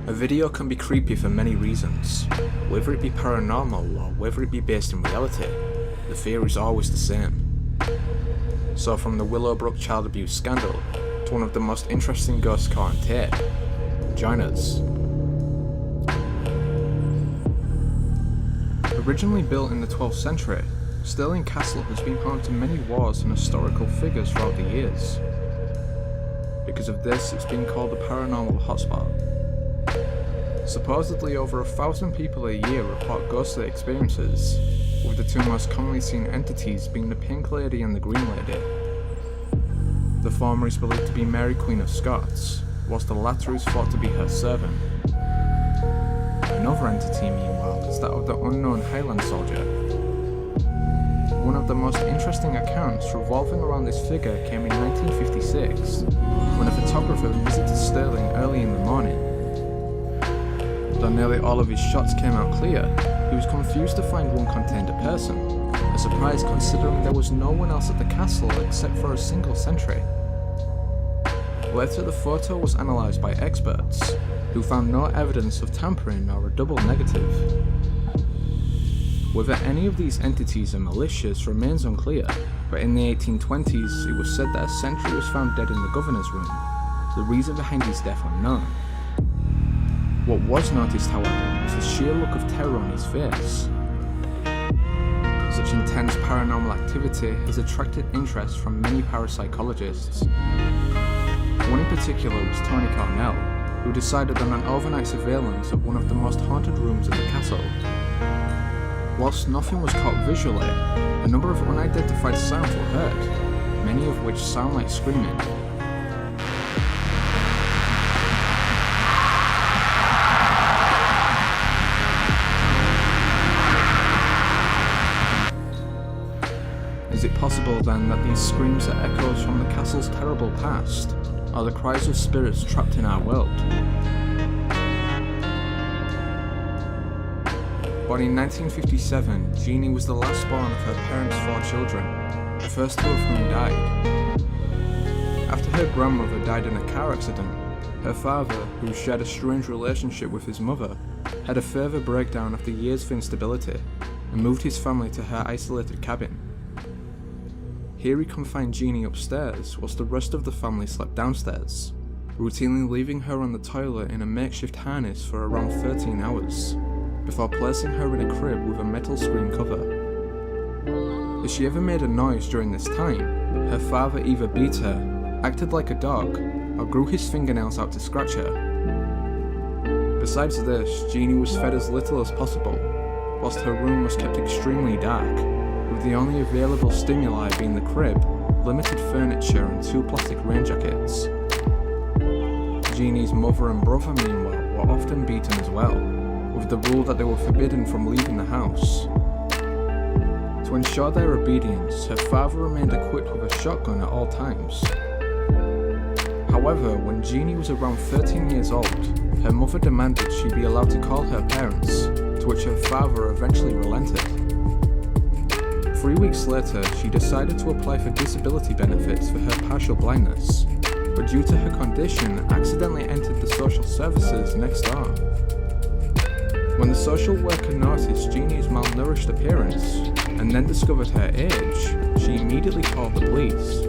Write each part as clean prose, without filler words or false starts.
A video can be creepy for many reasons. Whether it be paranormal or whether it be based in reality, the fear is always the same. So from the Willowbrook child abuse scandal to one of the most interesting ghosts caught on tape, join us. Originally built in the 12th century, Stirling Castle has been home to many wars and historical figures throughout the years. Because of this, it's been called a paranormal hotspot. Supposedly over 1,000 people a year report ghostly experiences, with the two most commonly seen entities being the Pink Lady and the Green Lady. The former is believed to be Mary Queen of Scots, whilst the latter is thought to be her servant. Another entity, meanwhile, is that of the unknown Highland soldier. One of the most interesting accounts revolving around this figure came in 1956, when a photographer visited Stirling early in the morning. Though nearly all of his shots came out clear, he was confused to find one contained a person, a surprise considering there was no one else at the castle except for a single sentry. Later the photo was analysed by experts, who found no evidence of tampering or a double negative. Whether any of these entities are malicious remains unclear, but in the 1820s it was said that a sentry was found dead in the governor's room, the reason behind his death unknown. What was noticed, however, was the sheer look of terror on his face. Such intense paranormal activity has attracted interest from many parapsychologists. One in particular was Tony Cornell, who decided on an overnight surveillance of one of the most haunted rooms in the castle. Whilst nothing was caught visually, a number of unidentified sounds were heard, many of which sound like screaming. Is it possible then that these screams are echoes from the castle's terrible past, or the cries of spirits trapped in our world? Born in 1957, Jeannie was the last born of her parents' 4 children, the first 2 of whom died. After her grandmother died in a car accident, her father, who shared a strange relationship with his mother, had a further breakdown after years of instability and moved his family to her isolated cabin. Here he confined Jeannie upstairs whilst the rest of the family slept downstairs, routinely leaving her on the toilet in a makeshift harness for around 13 hours, before placing her in a crib with a metal screen cover. If she ever made a noise during this time, her father either beat her, acted like a dog, or grew his fingernails out to scratch her. Besides this, Jeannie was fed as little as possible, whilst her room was kept extremely dark, with the only available stimuli being the crib, limited furniture and 2 plastic rain jackets. Jeannie's mother and brother, meanwhile, were often beaten as well, with the rule that they were forbidden from leaving the house. To ensure their obedience, her father remained equipped with a shotgun at all times. However, when Jeannie was around 13 years old, her mother demanded she be allowed to call her parents, to which her father eventually relented. 3 weeks later, she decided to apply for disability benefits for her partial blindness, but due to her condition, accidentally entered the social services next door. When the social worker noticed Jeannie's malnourished appearance, and then discovered her age, she immediately called the police.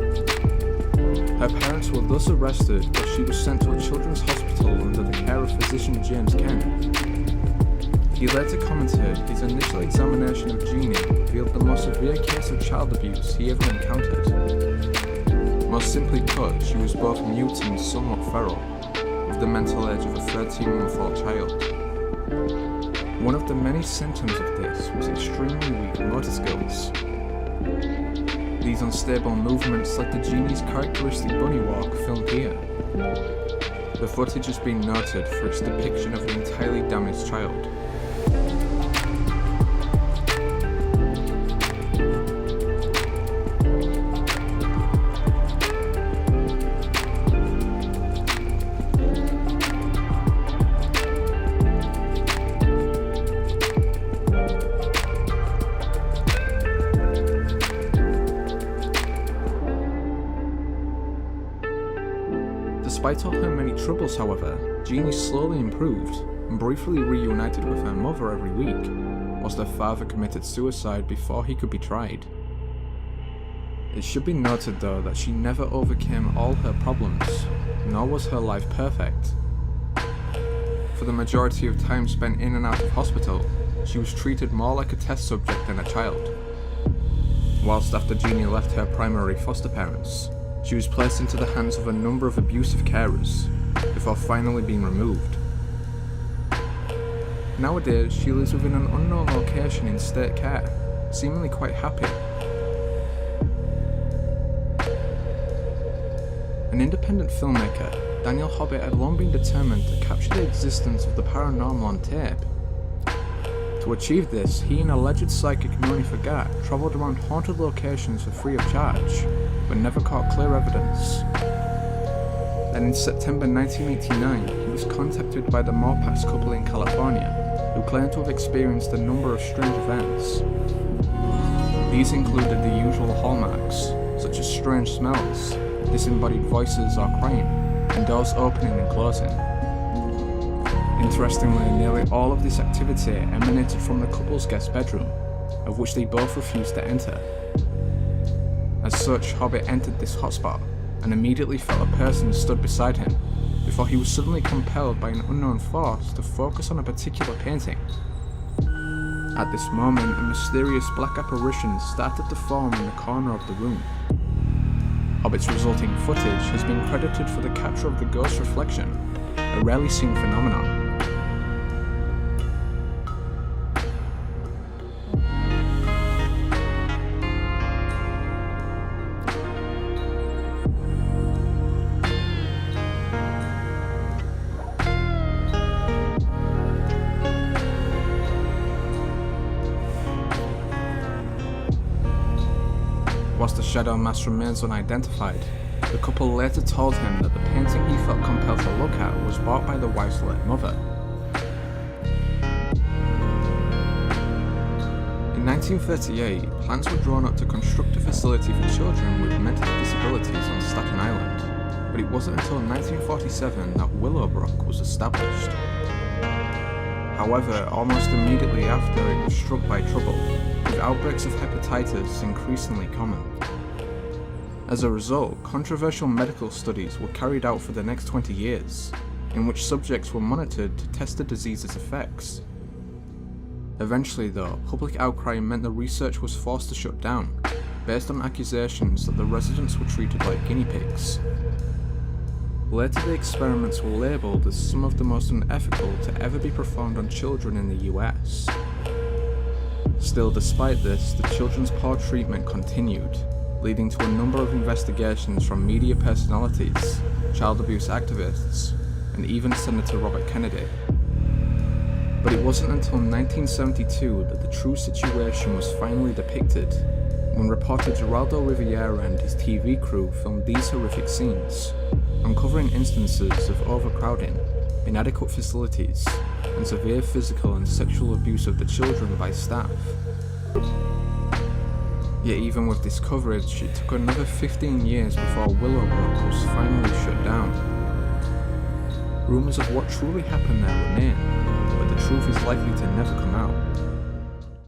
Her parents were thus arrested, but she was sent to a children's hospital under the care of physician James Kent. He later commented his initial examination of Jeannie revealed the most severe case of child abuse he ever encountered. Most simply put, she was both mute and somewhat feral, with the mental age of a 13-month-old child. One of the many symptoms of this was extremely weak motor skills. These unstable movements led to Jeannie's characteristic bunny walk filmed here. The footage has been noted for its depiction of an entirely damaged child. Despite all her many troubles, however, Jeannie slowly improved and briefly reunited with her mother every week, whilst her father committed suicide before he could be tried. It should be noted though that she never overcame all her problems, nor was her life perfect. For the majority of time spent in and out of hospital, she was treated more like a test subject than a child. Whilst after Jeannie left her primary foster parents, she was placed into the hands of a number of abusive carers, before finally being removed. Nowadays, she lives within an unknown location in state care, seemingly quite happy. An independent filmmaker, Daniel Hobbit had long been determined to capture the existence of the paranormal on tape. To achieve this, he and alleged psychic Moni Fagat travelled around haunted locations for free of charge, but never caught clear evidence. Then in September 1989, he was contacted by the Morpax couple in California, who claimed to have experienced a number of strange events. These included the usual hallmarks, such as strange smells, disembodied voices or crying, and doors opening and closing. Interestingly, nearly all of this activity emanated from the couple's guest bedroom, of which they both refused to enter. As such, Hobbit entered this hotspot and immediately felt a person stood beside him, before he was suddenly compelled by an unknown force to focus on a particular painting. At this moment, a mysterious black apparition started to form in the corner of the room. Hobbit's resulting footage has been credited for the capture of the ghost reflection, a rarely seen phenomenon. Whilst the Shadow Mass remains unidentified, the couple later told him that the painting he felt compelled to look at was bought by the wife's late mother. In 1938, plans were drawn up to construct a facility for children with mental disabilities on Staten Island, but it wasn't until 1947 that Willowbrook was established. However, almost immediately after, it was struck by trouble, with outbreaks of hepatitis increasingly common. As a result, controversial medical studies were carried out for the next 20 years, in which subjects were monitored to test the disease's effects. Eventually though, public outcry meant the research was forced to shut down, based on accusations that the residents were treated like guinea pigs. Later the experiments were labelled as some of the most unethical to ever be performed on children in the US. Still, despite this, the children's poor treatment continued, leading to a number of investigations from media personalities, child abuse activists, and even Senator Robert Kennedy. But it wasn't until 1972 that the true situation was finally depicted, when reporter Geraldo Rivera and his TV crew filmed these horrific scenes, uncovering instances of overcrowding, inadequate facilities, and severe physical and sexual abuse of the children by staff. Yet even with this coverage, it took another 15 years before Willowbrook was finally shut down. Rumours of what truly happened there remain, but the truth is likely to never come out.